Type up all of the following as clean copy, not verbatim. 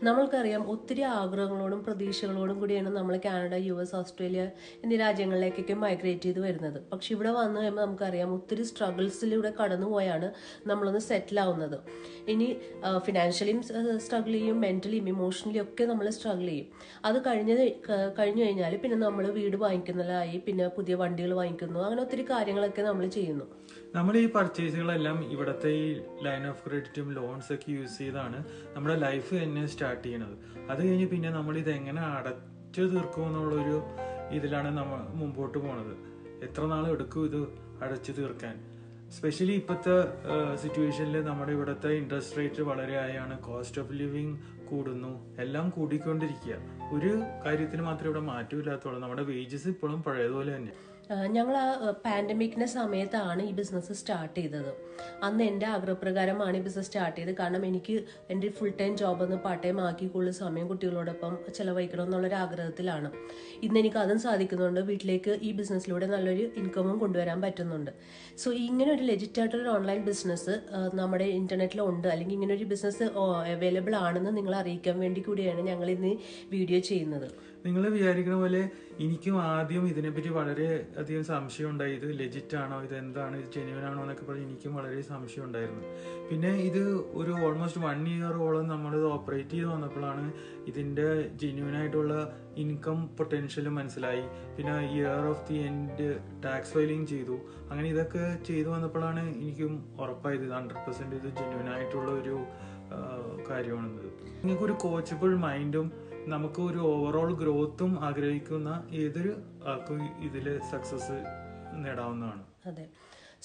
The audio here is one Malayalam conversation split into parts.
നമ്മൾക്കറിയാം ഒത്തിരി ആഗ്രഹങ്ങളോടും പ്രതീക്ഷകളോടും കൂടിയാണ് നമ്മൾ കാനഡ, US, ഓസ്ട്രേലിയ എന്നീ രാജ്യങ്ങളിലേക്കൊക്കെ മൈഗ്രേറ്റ് ചെയ്ത് വരുന്നത്. പക്ഷെ ഇവിടെ വന്നു കഴിയുമ്പോൾ നമുക്കറിയാം ഒത്തിരി സ്ട്രഗിൾസിലൂടെ കടന്നുപോയാണ് നമ്മളൊന്ന് സെറ്റിൽ ആവുന്നത്. ഇനി ഫിനാൻഷ്യലിയും സ്ട്രഗിൾ ചെയ്യും, മെന്റലിയും ഇമോഷണലി ഒക്കെ നമ്മൾ സ്ട്രഗിൾ ചെയ്യും. അത് കഴിഞ്ഞു കഴിഞ്ഞാൽ പിന്നെ നമ്മൾ വീട് വാങ്ങിക്കുന്നതായി, പിന്നെ പുതിയ വണ്ടികൾ വാങ്ങിക്കുന്നു, അങ്ങനെ ഒത്തിരി കാര്യങ്ങളൊക്കെ നമ്മൾ ചെയ്യുന്നു. നമ്മൾ ഈ പർച്ചേസുകളെല്ലാം ഇവിടുത്തെ ഈ ലൈൻ ഓഫ് ക്രെഡിറ്റും ലോൺസ് ഒക്കെ യൂസ് ചെയ്താണ് നമ്മുടെ ലൈഫ് തന്നെ സ്റ്റാർട്ട് ചെയ്യണത്. അത് കഴിഞ്ഞ് പിന്നെ നമ്മൾ ഇത് എങ്ങനെ അടച്ചു തീർക്കും എന്നുള്ളൊരു ഇതിലാണ് നമ്മൾ മുമ്പോട്ട് പോണത്. എത്ര നാൾ എടുക്കും ഇത് അടച്ചു തീർക്കാൻ? സ്പെഷ്യലി ഇപ്പോഴത്തെ സിറ്റുവേഷനിൽ നമ്മുടെ ഇവിടുത്തെ ഇൻട്രസ്റ്റ് റേറ്റ് വളരെ ആയാണ്, കോസ്റ്റ് ഓഫ് ലിവിങ് കൂടുന്നു, എല്ലാം കൂടിക്കൊണ്ടിരിക്കുക. ഒരു കാര്യത്തിന് മാത്രമേ ഇവിടെ മാറ്റമില്ലാത്തുള്ളൂ. നമ്മുടെ വേജസ് ഇപ്പോഴും പഴയതുപോലെ തന്നെ. ഞങ്ങൾ ആ പാൻഡമിക്കിന്റെ സമയത്താണ് ഈ ബിസിനസ് സ്റ്റാർട്ട് ചെയ്തത്. അന്ന് എൻ്റെ ആഗ്രഹപ്രകാരമാണ് ഈ ബിസിനസ് സ്റ്റാർട്ട് ചെയ്തത്. കാരണം എനിക്ക് എൻ്റെ ഫുൾ ടൈം ജോബ് ഒന്ന് പാർട്ട് ടൈം ആക്കി കൂടുതൽ സമയം കുട്ടികളോടൊപ്പം ചിലവഴിക്കണം എന്നുള്ളൊരു ആഗ്രഹത്തിലാണ്. ഇന്ന് എനിക്ക് അതും സാധിക്കുന്നുണ്ട്. വീട്ടിലേക്ക് ഈ ബിസിനസ്സിലൂടെ നല്ലൊരു ഇൻകമും കൊണ്ടുവരാൻ പറ്റുന്നുണ്ട്. സോ ഇങ്ങനെ ഒരു ലെജിറ്റ് ആയിട്ടൊരു ഓൺലൈൻ ബിസിനസ് നമ്മുടെ ഇന്റർനെറ്റിലുണ്ട്, അല്ലെങ്കിൽ ഇങ്ങനെ ഒരു ബിസിനസ് അവൈലബിൾ ആണെന്ന് നിങ്ങളെ അറിയിക്കാൻ വേണ്ടി കൂടിയാണ് ഞങ്ങൾ ഇന്ന് വീഡിയോ ചെയ്യുന്നത്. നിങ്ങൾ വിചാരിക്കുന്ന പോലെ എനിക്കും ആദ്യം ഇതിനെപ്പറ്റി വളരെ അധികം സംശയം ഉണ്ടായി. ഇത് ലെജിറ്റ് ആണോ, ഇത് എന്താണ്, ഇത് ജെന്യുവൻ ആണോ എന്നൊക്കെ പറഞ്ഞ് എനിക്കും വളരെ സംശയം ഉണ്ടായിരുന്നു. പിന്നെ ഇത് ഒരു ഓൾമോസ്റ്റ് 1 ഇയറോളം നമ്മളിത് ഓപ്പറേറ്റ് ചെയ്ത് വന്നപ്പോഴാണ് ഇതിൻ്റെ ജെന്യുവൻ ആയിട്ടുള്ള ഇൻകം പൊട്ടൻഷ്യൽ മനസ്സിലായി. പിന്നെ year of the end tax filing ചെയ്തു. അങ്ങനെ ഇതൊക്കെ ചെയ്തു വന്നപ്പോഴാണ് എനിക്കും ഉറപ്പായത് 100% ഇത് ജെന്യുവൻ ആയിട്ടുള്ള ഒരു കാര്യമാണെന്നത്. നിങ്ങൾക്കൊരു കോച്ചബിൾ മൈൻഡും നമുക്ക് ഒരു ഓവറോൾ ഗ്രോത്തും ആഗ്രഹിക്കുന്ന ഏതൊരു ആൾക്കും ഇതിൽ സക്സസ് നേടാവുന്നതാണ്. അതെ.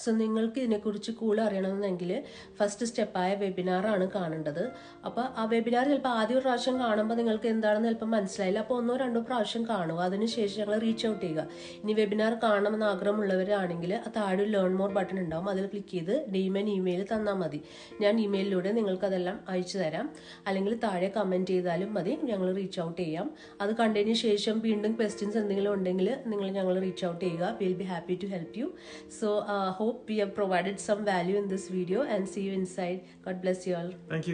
സോ നിങ്ങൾക്ക് ഇതിനെക്കുറിച്ച് കൂടുതൽ അറിയണമെന്നെങ്കിൽ ഫസ്റ്റ് സ്റ്റെപ്പായ വെബിനാറാണ് കാണേണ്ടത്. അപ്പോൾ ആ വെബിനാർ ചിലപ്പോൾ ആദ്യ ഒരു പ്രാവശ്യം കാണുമ്പോൾ നിങ്ങൾക്ക് എന്താണെന്ന് ചിലപ്പോൾ മനസ്സിലായില്ല. അപ്പോൾ 1-2 പ്രാവശ്യം കാണുക. അതിനുശേഷം ഞങ്ങൾ റീച്ച് ഔട്ട് ചെയ്യുക. ഇനി വെബിനാർ കാണണമെന്ന് ആഗ്രഹമുള്ളവരാണെങ്കിൽ ആ താഴെ ലേൺ മോർ ബട്ടൺ ഉണ്ടാവും, അതിൽ ക്ലിക്ക് ചെയ്ത് ഡീമെൻ ഇമെയിൽ തന്നാൽ മതി. ഞാൻ ഇമെയിലിലൂടെ നിങ്ങൾക്ക് അതെല്ലാം അയച്ചു തരാം. അല്ലെങ്കിൽ താഴെ കമൻറ്റ് ചെയ്താലും മതി, ഞങ്ങൾ റീച്ച് ഔട്ട് ചെയ്യാം. അത് കണ്ടതിന് ശേഷം വീണ്ടും ക്വസ്റ്റ്യൻസ് എന്തെങ്കിലും ഉണ്ടെങ്കിൽ ഞങ്ങൾ റീച്ച് ഔട്ട് ചെയ്യുക. Will be happy to help you. So hope we have provided some value in this video, and see you inside. God bless you all. Thank you.